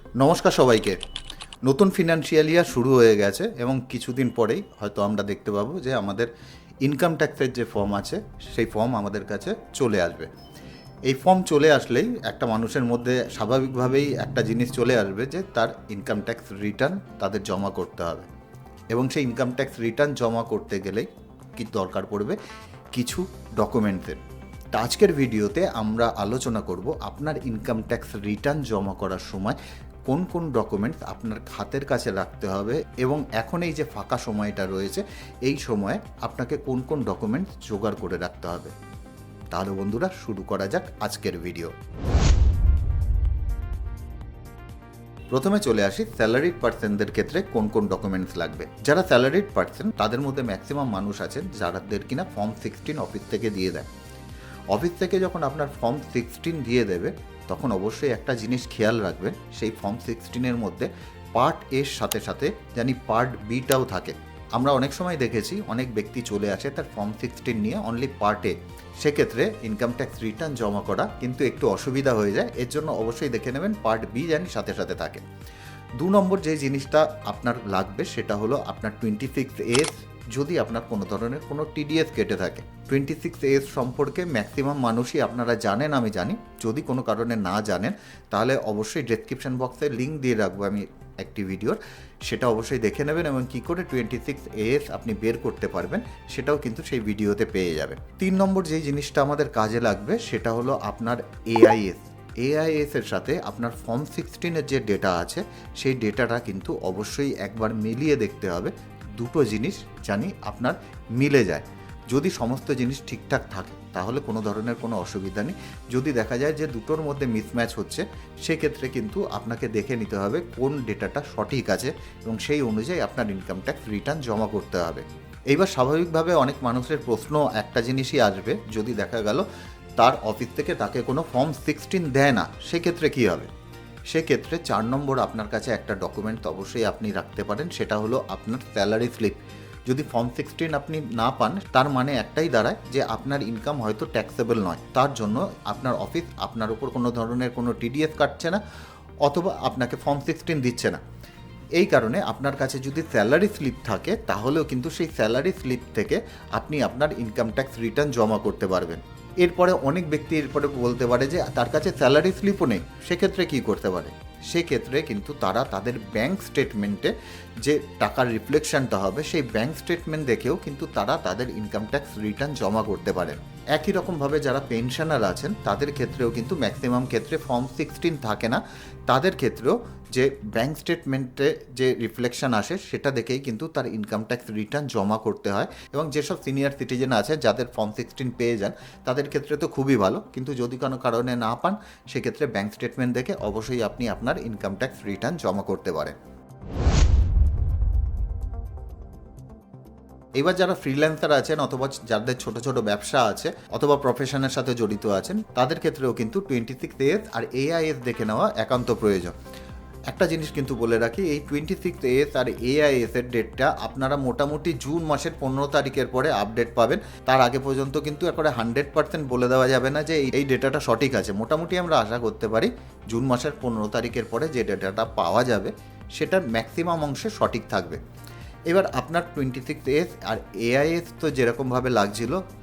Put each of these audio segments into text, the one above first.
নমস্কার সবাইকে। নতুন ফিনান্সিয়াল ইয়ার শুরু হয়ে গেছে এবং কিছুদিন পরেই হয়তো আমরা দেখতে পাবো যে আমাদের ইনকাম ট্যাক্সের যে ফর্ম আছে সেই ফর্ম আমাদের কাছে চলে আসবে। এই ফর্ম চলে আসলেই একটা মানুষের মধ্যে স্বাভাবিকভাবেই একটা জিনিস চলে আসবে যে তার ইনকাম ট্যাক্স রিটার্ন তাদের জমা করতে হবে, এবং সেই ইনকাম ট্যাক্স রিটার্ন জমা করতে গেলেই কি দরকার পড়বে কিছু ডকুমেন্টসের। তা আজকের ভিডিওতে আমরা আলোচনা করব আপনার ইনকাম ট্যাক্স রিটার্ন জমা করার সময় কোন কোন ডকুমেন্টস আপনার হাতের কাছে রাখতে হবে, এবং এখন এই যে ফাঁকা সময়টা রয়েছে এই সময়ে আপনাকে কোন কোন ডকুমেন্টস জোগাড় করে রাখতে হবে। তাহলে বন্ধুরা শুরু করা যাক আজকের ভিডিও। প্রথমে চলে আসি স্যালারিড পার্সনদের ক্ষেত্রে কোন কোন ডকুমেন্টস লাগবে। যারা স্যালারিড পার্সন তাদের মধ্যে ম্যাক্সিমাম মানুষ আছেন যাদের কিনা ফর্ম 16 অফিস থেকে দিয়ে দেয়। অফিস থেকে যখন আপনার ফর্ম 16 দিয়ে দেবে তখন অবশ্যই একটা জিনিস খেয়াল রাখবেন, সেই ফর্ম 16-এর মধ্যে পার্ট এর সাথে সাথে জানি পার্ট বিটাও থাকে। আমরা অনেক সময় দেখেছি অনেক ব্যক্তি চলে আসে তার ফর্ম 16 নিয়ে অনলি পার্ট এ, সেক্ষেত্রে ইনকাম ট্যাক্স রিটার্ন জমা করা কিন্তু একটু অসুবিধা হয়ে যায়। এর জন্য অবশ্যই দেখে নেবেন পার্ট বি জানি সাথে সাথে থাকে। 2 নম্বর যে জিনিসটা আপনার লাগবে সেটা হলো আপনার 26A যদি আপনার কোনো ধরনের কোনো টিডিএস কেটে থাকে। 26A সম্পর্কে ম্যাক্সিমাম মানুষই আপনারা জানেন, আমি জানি। যদি কোনো কারণে না জানেন তাহলে অবশ্যই ডেসক্রিপশন বক্সে লিঙ্ক দিয়ে রাখবো আমি একটি ভিডিওর, সেটা অবশ্যই দেখে নেবেন এবং কী করে 26A আপনি বের করতে পারবেন সেটাও কিন্তু সেই ভিডিওতে পেয়ে যাবেন। 3 নম্বর যেই জিনিসটা আমাদের কাজে লাগবে সেটা হলো আপনার এআইএস এর সাথে আপনার ফর্ম 16-এর যে ডেটা আছে সেই ডেটাটা কিন্তু অবশ্যই একবার মিলিয়ে দেখতে হবে। দুটো জিনিস জানি আপনার মিলে যায়। যদি সমস্ত জিনিস ঠিকঠাক থাকে তাহলে কোনো ধরনের কোনো অসুবিধা নেই। যদি দেখা যায় যে দুটোর মধ্যে মিসম্যাচ হচ্ছে সেক্ষেত্রে কিন্তু আপনাকে দেখে নিতে হবে কোন ডেটাটা সঠিক আছে এবং সেই অনুযায়ী আপনার ইনকাম ট্যাক্স রিটার্ন জমা করতে হবে। এইবার স্বাভাবিকভাবে অনেক মানুষের প্রশ্ন একটা জিনিসই আসবে, যদি দেখা গেল তার অফিস থেকে তাকে কোনো ফর্ম 16 দেয় না, সেক্ষেত্রে কী হবে? সেক্ষেত্রে 4 নম্বর আপনার কাছে একটা ডকুমেন্ট অবশ্যই আপনি রাখতে পারেন, সেটা হলো আপনার স্যালারি স্লিপ। যদি ফর্ম 16 আপনি না পান তার মানে একটাই দাঁড়ায় যে আপনার ইনকাম হয়তো ট্যাক্সেবল নয়, তার জন্য আপনার অফিস আপনার উপর কোনো ধরনের কোনো টিডিএস কাটছে না অথবা আপনাকে ফর্ম 16 দিচ্ছে না। এই কারণে আপনার কাছে যদি স্যালারি স্লিপ থাকে তাহলেও কিন্তু সেই স্যালারি স্লিপ থেকে আপনি আপনার ইনকাম ট্যাক্স রিটার্ন জমা করতে পারবেন। এরপরে অনেক ব্যক্তি এরপরে বলতে পারে যে তার কাছে স্যালারি স্লিপও নেই, সেক্ষেত্রে কী করতে পারে? সেক্ষেত্রে কিন্তু তারা তাদের ব্যাংক স্টেটমেন্টে যে টাকার রিফ্লেকশনটা হবে সেই ব্যাংক স্টেটমেন্ট দেখেও কিন্তু তারা তাদের ইনকাম ট্যাক্স রিটার্ন জমা করতে পারেন। একই রকমভাবে যারা পেনশনার আছেন তাদের ক্ষেত্রেও কিন্তু ম্যাক্সিমাম ক্ষেত্রে ফর্ম 16 থাকে না, তাদের ক্ষেত্রেও যে ব্যাংক স্টেটমেন্টে যে রিফ্লেকশন আসে সেটা দেখেই কিন্তু তার ইনকাম ট্যাক্স রিটার্ন জমা করতে হয়। এবং যেসব সিনিয়র সিটিজেন আছে যাদের ফর্ম 16 পেয়ে যান তাদের ক্ষেত্রে তো খুবই ভালো, কিন্তু যদি কোনো কারণে না পান সেক্ষেত্রে ব্যাংক স্টেটমেন্ট দেখে অবশ্যই আপনি আপনার ইনকাম ট্যাক্স রিটার্ন জমা করতে পারেন। এবার যারা ফ্রিল্যান্সার আছেন অথবা যাদের ছোট ছোট ব্যবসা আছে অথবা প্রফেশনের সাথে জড়িত আছেন তাদের ক্ষেত্রেও কিন্তু 26A আর এআইএস দেখে নেওয়া একান্ত প্রয়োজন। একটা জিনিস কিন্তু বলে রাখি, এই 26A আর এআইএস এর ডেটটা আপনারা মোটামুটি জুন মাসের 15 তারিখের পরে আপডেট পাবেন। তার আগে পর্যন্ত কিন্তু একবারে 100% বলে দেওয়া যাবে না যে এই ডেটাটা সঠিক আছে। মোটামুটি আমরা আশা করতে পারি জুন মাসের 15 তারিখের পরে যে ডেটাটা পাওয়া যাবে সেটার ম্যাক্সিমাম অংশে সঠিক থাকবে। এবার আপনার 26A আর এআইএস তো যেরকমভাবে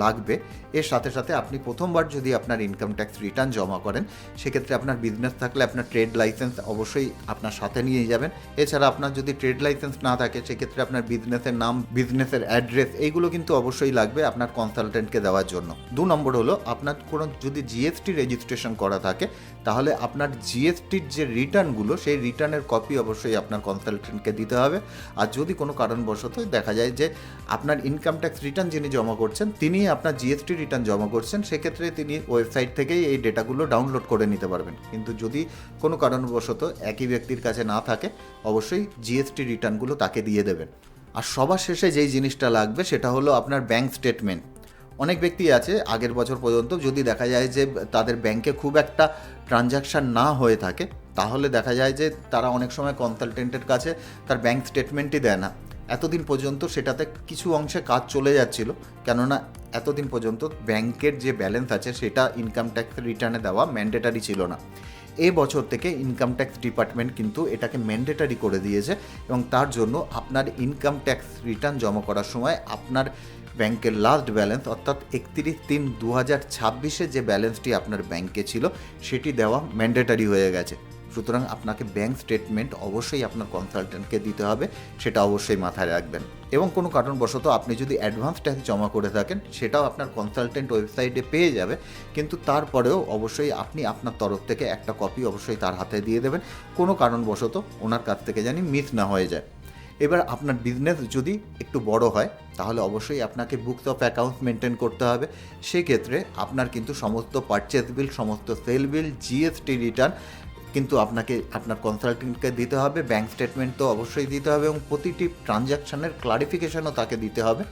লাগবে, এর সাথে সাথে আপনি প্রথমবার যদি আপনার ইনকাম ট্যাক্স রিটার্ন জমা করেন সেক্ষেত্রে আপনার বিজনেস থাকলে আপনার ট্রেড লাইসেন্স অবশ্যই আপনার সাথে নিয়ে যাবেন। এছাড়া আপনার যদি ট্রেড লাইসেন্স না থাকে সেক্ষেত্রে আপনার বিজনেসের নাম, বিজনেসের অ্যাড্রেস এইগুলো কিন্তু অবশ্যই লাগবে আপনার কনসালটেন্টকে দেওয়ার জন্য। 2 নম্বর হলো আপনার কোনো যদি জিএসটি রেজিস্ট্রেশন করা থাকে তাহলে আপনার জিএসটির যে রিটার্নগুলো সেই রিটার্নের কপি অবশ্যই আপনার কনসালটেন্টকে দিতে হবে। আর যদি কোনো কারণবশত দেখা যায় যে আপনার ইনকাম ট্যাক্স রিটার্ন যিনি জমা করছেন তিনি আপনার জিএসটি রিটার্ন জমা করছেন, সেক্ষেত্রে তিনি ওয়েবসাইট থেকেই এই ডেটাগুলো ডাউনলোড করে নিতে পারবেন। কিন্তু যদি কোনো কারণবশত একই ব্যক্তির কাছে না থাকে অবশ্যই জিএসটি রিটার্নগুলো তাকে দিয়ে দেবেন। আর সবার শেষে যেই জিনিসটা লাগবে সেটা হলো আপনার ব্যাংক স্টেটমেন্ট। অনেক ব্যক্তি আছে আগের বছর পর্যন্ত যদি দেখা যায় যে তাদের ব্যাংকে খুব একটা ট্রানজ্যাকশান না হয়ে থাকে তাহলে দেখা যায় যে তারা অনেক সময় কনসালটেন্টের কাছে তার ব্যাংক স্টেটমেন্টই দেয় না। এতদিন পর্যন্ত সেটাতে কিছু অংশে কাজ চলে যাচ্ছিল, কেননা এতদিন পর্যন্ত ব্যাংকের যে ব্যালেন্স আছে সেটা ইনকাম ট্যাক্স রিটার্নে দেওয়া ম্যান্ডেটারি ছিল না। এই বছর থেকে ইনকাম ট্যাক্স ডিপার্টমেন্ট কিন্তু এটাকে ম্যান্ডেটারি করে দিয়েছে এবং তার জন্য আপনার ইনকাম ট্যাক্স রিটার্ন জমা করার সময় আপনার ব্যাংকের লাস্ট ব্যালেন্স অর্থাৎ 31/3/2026 যে ব্যালেন্সটি আপনার ব্যাংকে ছিল সেটি দেওয়া ম্যান্ডেটারি হয়ে গেছে। সুতরাং আপনাকে ব্যাংক স্টেটমেন্ট অবশ্যই আপনার কনসালটেন্টকে দিতে হবে, সেটা অবশ্যই মাথায় রাখবেন। এবং কোনো কারণবশত আপনি যদি অ্যাডভান্স ট্যাক্স জমা করে থাকেন সেটাও আপনার কনসালটেন্ট ওয়েবসাইটে পেয়ে যাবে, কিন্তু তারপরেও অবশ্যই আপনি আপনার তরফ থেকে একটা কপি অবশ্যই তার হাতে দিয়ে দেবেন, কোনো কারণবশত ওনার কাছ থেকে জানি মিস না হয়ে যায়। এবার আপনার বিজনেস যদি একটু বড় হয় তাহলে অবশ্যই আপনাকে বুকস অফ অ্যাকাউন্টস মেনটেন করতে হবে। সেক্ষেত্রে আপনার কিন্তু সমস্ত পারচেজ বিল, সমস্ত সেল বিল, জিএসটি রিটার্ন কিন্তু আপনাকে আপনার কনসালটেন্টকে দিতে হবে, ব্যাংক স্টেটমেন্ট তো অবশ্যই দিতে হবে এবং প্রতিটি ট্রানজ্যাকশানের ক্লারিফিকেশনও তাকে দিতে হবে।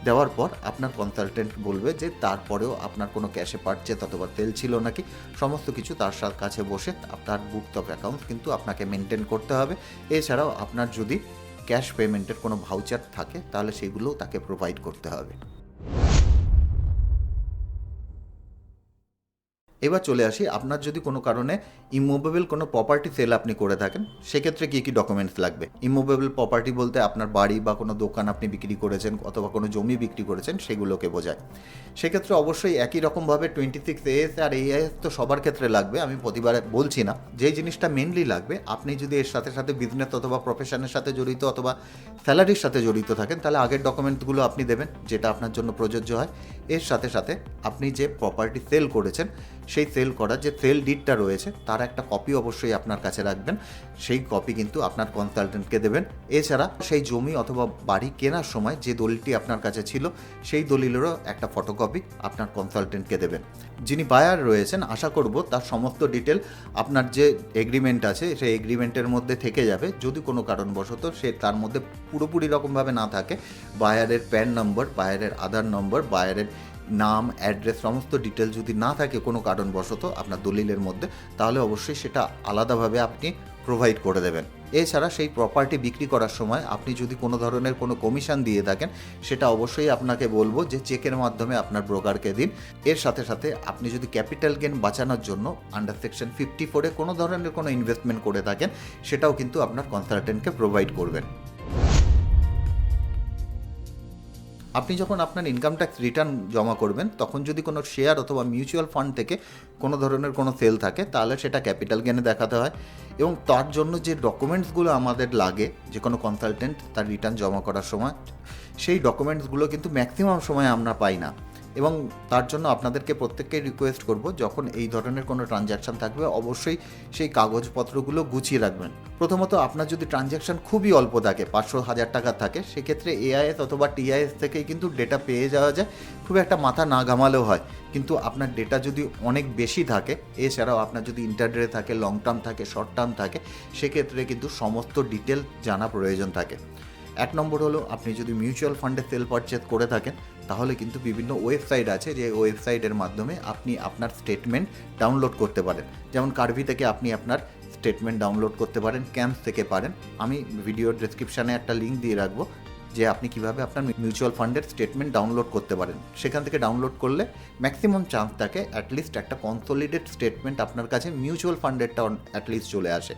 দেওয়ার পর আপনার কনসালটেন্ট বলবে যে তারপরেও আপনার কোনো ক্যাশে পারচেজ অথবা তেল ছিল নাকি, সমস্ত কিছু তার কাছে বসে আপনার বুকস অফ অ্যাকাউন্টস কিন্তু আপনাকে মেনটেন করতে হবে। এছাড়াও আপনার যদি ক্যাশ পেমেন্টের কোনো ভাউচার থাকে তাহলে সেগুলোও তাকে প্রোভাইড করতে হবে। এবার চলে আসি, আপনার যদি কোনো কারণে ইমুভেবল কোনো প্রপার্টি সেল আপনি করে থাকেন সেক্ষেত্রে কী কী ডকুমেন্টস লাগবে। ইমুভেবল প্রপার্টি বলতে আপনার বাড়ি বা কোনো দোকান আপনি বিক্রি করেছেন অথবা কোনো জমি বিক্রি করেছেন সেগুলোকে বোঝায়। সেক্ষেত্রে অবশ্যই একই রকমভাবে 26AS আর AIS তো সবার ক্ষেত্রে লাগবে, আমি প্রতিবারে বলছি না। যেই জিনিসটা মেনলি লাগবে, আপনি যদি এর সাথে সাথে বিজনেস অথবা প্রফেশনের সাথে জড়িত অথবা স্যালারির সাথে জড়িত থাকেন তাহলে আগের ডকুমেন্টসগুলো আপনি দেবেন, যেটা আপনার জন্য প্রযোজ্য হয়। এর সাথে সাথে আপনি যে প্রপার্টি সেল করেছেন সেই সেল করার যে সেল ডিডটা রয়েছে তার একটা কপি অবশ্যই আপনার কাছে রাখবেন, সেই কপি কিন্তু আপনার কনসালটেন্টকে দেবেন। এছাড়া সেই জমি অথবা বাড়ি কেনার সময় যে দলিলটি আপনার কাছে ছিল সেই দলিলেরও একটা ফটোকপি আপনার কনসালটেন্টকে দেবেন। যিনি বায়ার রয়েছেন আশা করব তার সমস্ত ডিটেল আপনার যে এগ্রিমেন্ট আছে সেই এগ্রিমেন্টের মধ্যে থেকে যাবে। যদি কোনো কারণবশত সে তার মধ্যে পুরোপুরি রকমভাবে না থাকে, বায়ারের প্যান নম্বর, বায়ারের আধার নম্বর, বায়ারের নাম, অ্যাড্রেস, সমস্ত ডিটেল যদি না থাকে কোনো কারণবশত আপনার দলিলের মধ্যে, তাহলে অবশ্যই সেটা আলাদাভাবে আপনি প্রোভাইড করে দেবেন। এছাড়া সেই প্রপার্টি বিক্রি করার সময় আপনি যদি কোনো ধরনের কোনো কমিশন দিয়ে থাকেন সেটা অবশ্যই আপনাকে বলবো যে চেকের মাধ্যমে আপনার ব্রোকারকে দিন। এর সাথে সাথে আপনি যদি ক্যাপিটাল গেন বাঁচানোর জন্য আন্ডার সেকশন 54 কোনো ধরনের কোনো ইনভেস্টমেন্ট করে থাকেন সেটাও কিন্তু আপনার কনসালটেন্টকে প্রোভাইড করবেন। আপনি যখন আপনার ইনকাম ট্যাক্স রিটার্ন জমা করবেন তখন যদি কোনো শেয়ার অথবা মিউচুয়াল ফান্ড থেকে কোনো ধরনের কোনো সেল থাকে তাহলে সেটা ক্যাপিটাল গেনে দেখাতে হয় এবং তার জন্য যে ডকুমেন্টসগুলো আমাদের লাগে যে কোনো কনসালটেন্ট তার রিটার্ন জমা করার সময়, সেই ডকুমেন্টসগুলো কিন্তু ম্যাক্সিমাম সময় আমরা পাই না এবং তার জন্য আপনাদেরকে প্রত্যেককে রিকোয়েস্ট করব যখন এই ধরনের কোনো ট্রানজ্যাকশান থাকবে অবশ্যই সেই কাগজপত্রগুলো গুছিয়ে রাখবেন। প্রথমত আপনার যদি ট্রানজ্যাকশান খুবই অল্প থাকে, 500-1000 টাকা থাকে, সেক্ষেত্রে AIS অথবা TIS থেকেই কিন্তু ডেটা পেয়ে যাওয়া যায়, খুব একটা মাথা না ঘামালেও হয়। কিন্তু আপনার ডেটা যদি অনেক বেশি থাকে, এছাড়াও আপনার যদি ইন্টারডে থাকে, লং টার্ম থাকে, শর্ট টার্ম থাকে, সেক্ষেত্রে কিন্তু সমস্ত ডিটেল জানা প্রয়োজন থাকে। 1 নম্বর হলো আপনি যদি মিউচুয়াল ফান্ডে সেল পারচেজ করে থাকেন তাহলে কিন্তু বিভিন্ন ওয়েবসাইট আছে যে ওয়েবসাইটের মাধ্যমে আপনি আপনার স্টেটমেন্ট ডাউনলোড করতে পারেন। যেমন কার্ভি থেকে আপনি আপনার স্টেটমেন্ট ডাউনলোড করতে পারেন, ক্যাম্পস থেকে পারেন। আমি ভিডিওর ডেসক্রিপশানে একটা লিঙ্ক দিয়ে রাখবো যে আপনি কিভাবে আপনার মিউচুয়াল ফান্ডের স্টেটমেন্ট ডাউনলোড করতে পারেন। সেখান থেকে ডাউনলোড করলে ম্যাক্সিমাম চান্স থাকে অ্যাটলিস্ট একটা কনসোলিডেট স্টেটমেন্ট আপনার কাছে মিউচুয়াল ফান্ডেরটা অ্যাটলিস্ট চলে আসে।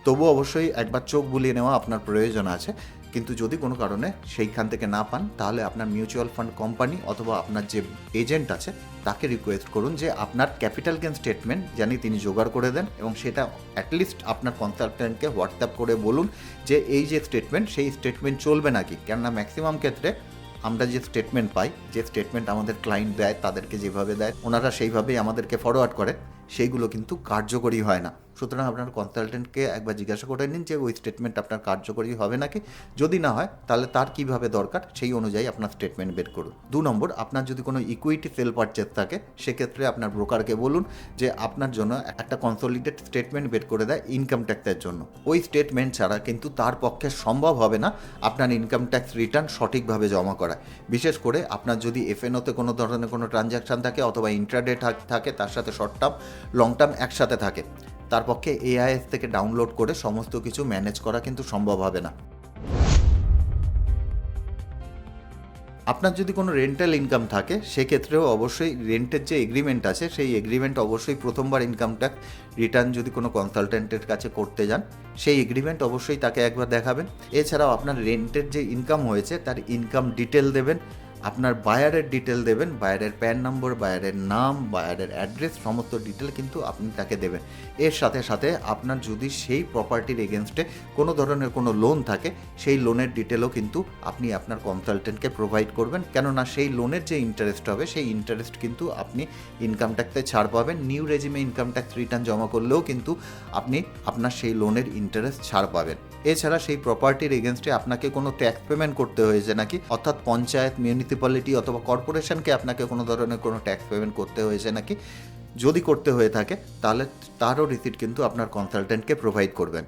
তবুও অবশ্যই একবার চোখ বুলিয়ে নেওয়া আপনার প্রয়োজন আছে, কিন্তু যদি কোনো কারণে সেইখান থেকে না পান তাহলে আপনার মিউচুয়াল ফান্ড কোম্পানি অথবা আপনার যে এজেন্ট আছে তাকে রিকোয়েস্ট করুন যে আপনার ক্যাপিটাল গেন স্টেটমেন্ট জানি তিনি জোগাড় করে দেন এবং সেটা অ্যাটলিস্ট আপনার কনসালটেন্টকে হোয়াটসঅ্যাপ করে বলুন যে এই যে স্টেটমেন্ট সেই স্টেটমেন্ট চলবে নাকি। কেননা ম্যাক্সিমাম ক্ষেত্রে আমরা যে স্টেটমেন্ট পাই, যে স্টেটমেন্ট আমাদের ক্লায়েন্ট দেয়, তাদেরকে যেভাবে দেয় ওনারা সেইভাবেই আমাদেরকে ফরওয়ার্ড করে, সেইগুলো কিন্তু কার্যকরী হয় না। সুতরাং আপনার কনসালটেন্টকে একবার জিজ্ঞাসা করে নিন যে ওই স্টেটমেন্ট আপনার কার্যকরী হবে নাকি, যদি না হয় তাহলে তার কীভাবে দরকার সেই অনুযায়ী আপনার স্টেটমেন্ট বের করুন। 2 নম্বর, আপনার যদি কোনো ইকুইটি সেল পারচেজ থাকে সেক্ষেত্রে আপনার ব্রোকারকে বলুন যে আপনার জন্য একটা কনসোলিডেট স্টেটমেন্ট বের করে দেয় ইনকাম ট্যাক্সের জন্য। ওই স্টেটমেন্ট ছাড়া কিন্তু তার পক্ষে সম্ভব হবে না আপনার ইনকাম ট্যাক্স রিটার্ন সঠিকভাবে জমা করা। বিশেষ করে আপনার যদি এফএনওতে কোনো ধরনের কোনো ট্রানজ্যাকশান থাকে অথবা ইন্ট্রাডে থাকে, তার সাথে শর্ট টার্ম লং টার্ম একসাথে থাকে, তার পক্ষে AIS থেকে ডাউনলোড করে সমস্ত কিছু ম্যানেজ করা কিন্তু সম্ভব হবে না। আপনার যদি কোনো রেন্টাল ইনকাম থাকে সেক্ষেত্রেও অবশ্যই রেন্টের যে এগ্রিমেন্ট আছে সেই এগ্রিমেন্ট অবশ্যই প্রথমবার ইনকাম ট্যাক্স রিটার্ন যদি কোনো কনসালটেন্টের কাছে করতে যান সেই এগ্রিমেন্ট অবশ্যই তাকে একবার দেখাবেন। এছাড়াও আপনার রেন্টের যে ইনকাম হয়েছে তার ইনকাম ডিটেল দেবেন, আপনার বায়ারের ডিটেল দেবেন, বায়ারের প্যান নম্বর, বায়ারের নাম, বায়ারের অ্যাড্রেস, সমস্ত ডিটেল কিন্তু আপনি তাকে দেবেন। এর সাথে সাথে আপনার যদি সেই প্রপার্টির এগেনস্টে কোনো ধরনের কোনো লোন থাকে সেই লোনের ডিটেলও কিন্তু আপনি আপনার কনসালটেন্টকে প্রোভাইড করবেন, কেননা সেই লোনের যে ইন্টারেস্ট হবে সেই ইন্টারেস্ট কিন্তু আপনি ইনকাম ট্যাক্সে ছাড় পাবেন। নিউ রেজিমে ইনকাম ট্যাক্স রিটার্ন জমা করলেও কিন্তু আপনি আপনার সেই লোনের ইন্টারেস্ট ছাড় পাবেন। এছাড়া সেই প্রপার্টির এগেনস্টে আপনাকে কোনো ট্যাক্স পেমেন্ট করতে হয়েছে নাকি, অর্থাৎ পঞ্চায়েত, মিউনিসিপ্যালিটি অথবা কর্পোরেশনকে আপনাকে কোনো ধরনের কোনো ট্যাক্স পেমেন্ট করতে হয়েছে নাকি, যদি করতে হয়ে থাকে তাহলে তারও রিসিট কিন্তু আপনার কনসালটেন্টকে প্রোভাইড করবেন।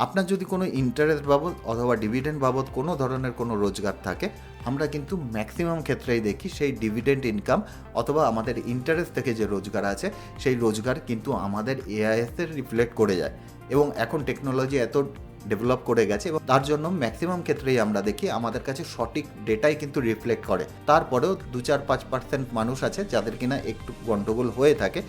আপনার যদি কোনো ইন্টারেস্ট বাবদ অথবা ডিভিডেন্ড বাবদ কোনো ধরনের কোনো রোজগার থাকে, আমরা কিন্তু ম্যাক্সিমাম ক্ষেত্রেই দেখি সেই ডিভিডেন্ড ইনকাম অথবা আমাদের ইন্টারেস্ট থেকে যে রোজগার আছে সেই রোজগার কিন্তু আমাদের এআইএসের রিফ্লেক্ট করে যায়। এবং এখন টেকনোলজি এত ডেভেলপ করে গেছে এবং তার জন্য ম্যাক্সিমাম ক্ষেত্রেই আমরা দেখি আমাদের কাছে সঠিক ডেটাই কিন্তু রিফ্লেক্ট করে। তারপরেও 2-4-5% মানুষ আছে যাদের কিনা একটু গন্ডগোল হয়ে থাকে।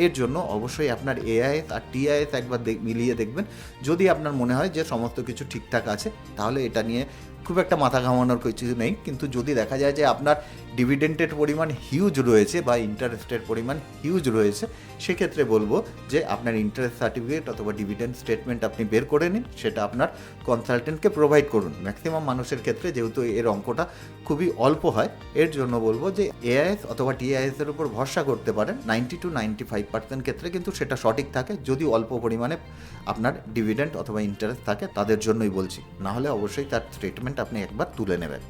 এর জন্য অবশ্যই আপনার এআইএস আর টিআইএস একবার মিলিয়ে দেখবেন। যদি আপনার মনে হয় যে সমস্ত কিছু ঠিকঠাক আছে তাহলে এটা নিয়ে খুব একটা মাথা ঘামানোর কিছু নেই। কিন্তু যদি দেখা যায় যে আপনার ডিভিডেন্টের পরিমাণ হিউজ রয়েছে বা ইন্টারেস্টের পরিমাণ হিউজ রয়েছে, সেক্ষেত্রে বলবো যে আপনার ইন্টারেস্ট সার্টিফিকেট অথবা ডিভিডেন্ড স্টেটমেন্ট আপনি বের করে নিন, সেটা আপনার কনসালটেন্টকে প্রোভাইড করুন। ম্যাক্সিমাম মানুষের ক্ষেত্রে যেহেতু এর অঙ্কটা খুবই অল্প হয়, এর জন্য বলবো যে এআইএস অথবা টিআইএসের উপর ভরসা করতে পারেন। 90-95% ক্ষেত্রে কিন্তু সেটা সঠিক থাকে। যদি অল্প পরিমাণে আপনার ডিভিডেন্ড অথবা ইন্টারেস্ট থাকে তাদের জন্যই বলছি, না হলে অবশ্যই তার স্টেটমেন্ট আপনি একবার তুলে নেবেন।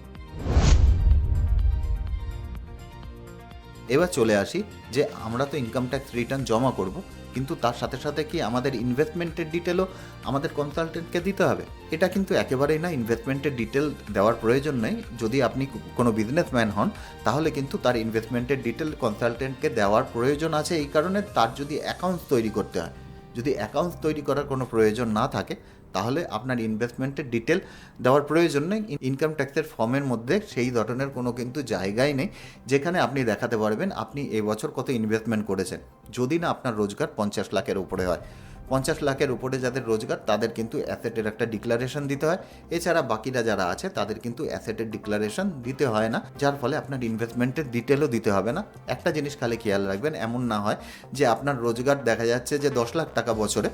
এবার চলে আসি যে আমরা তো ইনকাম ট্যাক্স রিটার্ন জমা করব, কিন্তু তার সাথে সাথে কি আমাদের ইনভেস্টমেন্টের ডিটেলও আমাদের কনসালটেন্টকে দিতে হবে? এটা কিন্তু একেবারেই না, ইনভেস্টমেন্টের ডিটেল দেওয়ার প্রয়োজন নেই। যদি আপনি কোনো বিজনেসম্যান হন তাহলে কিন্তু তার ইনভেস্টমেন্টের ডিটেল কনসালটেন্টকে দেওয়ার প্রয়োজন আছে, এই কারণে তার যদি অ্যাকাউন্টস তৈরি করতে হয়। যদি অ্যাকাউন্টস তৈরি করার কোনো প্রয়োজন না থাকে তাহলে আপনার ইনভেস্টমেন্টের ডিটেল দেওয়ার প্রয়োজন নেই। ইনকাম ট্যাক্সের ফর্মের মধ্যে সেই ধরনের কোনো কিন্তু জায়গাই নেই যেখানে আপনি দেখাতে পারবেন আপনি এবছর কত ইনভেস্টমেন্ট করেছেন, যদি না আপনার রোজগার 50 লাখের উপরে হয়। 50 লাখের উপরে যাদের রোজগার তাদের কিন্তু অ্যাসেটের একটা ডিক্লারেশন দিতে হয়। এছাড়া বাকিরা যারা আছে তাদের কিন্তু অ্যাসেটের ডিক্লারেশন দিতে হয় না, যার ফলে আপনার ইনভেস্টমেন্টের ডিটেলও দিতে হবে না। একটা জিনিস খালি খেয়াল রাখবেন, এমন না হয় যে আপনার রোজগার দেখা যাচ্ছে যে 10 লাখ টাকা বছরে,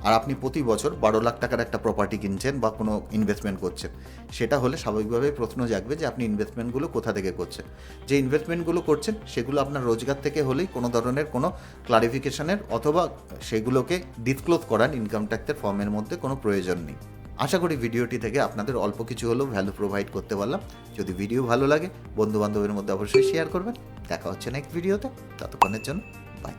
আর আপনি প্রতি বছর 12 লাখ টাকার একটা প্রপার্টি কিনছেন বা কোনো ইনভেস্টমেন্ট করছেন। সেটা হলে স্বাভাবিকভাবেই প্রশ্ন জাগবে যে আপনি ইনভেস্টমেন্টগুলো কোথা থেকে করছেন। যে ইনভেস্টমেন্টগুলো করছেন সেগুলো আপনার রোজগার থেকে হলেই কোনো ধরনের কোনো ক্লারিফিকেশনের অথবা সেগুলোকে ডিসক্লোজ করার ইনকাম ট্যাক্সের ফর্মের মধ্যে কোনো প্রয়োজন নেই। আশা করি ভিডিওটি থেকে আপনাদের অল্প কিছু হলেও ভ্যালু প্রোভাইড করতে পারলাম। যদি ভিডিও ভালো লাগে বন্ধুবান্ধবের মধ্যে অবশ্যই শেয়ার করবেন। দেখা হচ্ছে নেক্সট ভিডিওতে, ততক্ষণের জন্য বাই।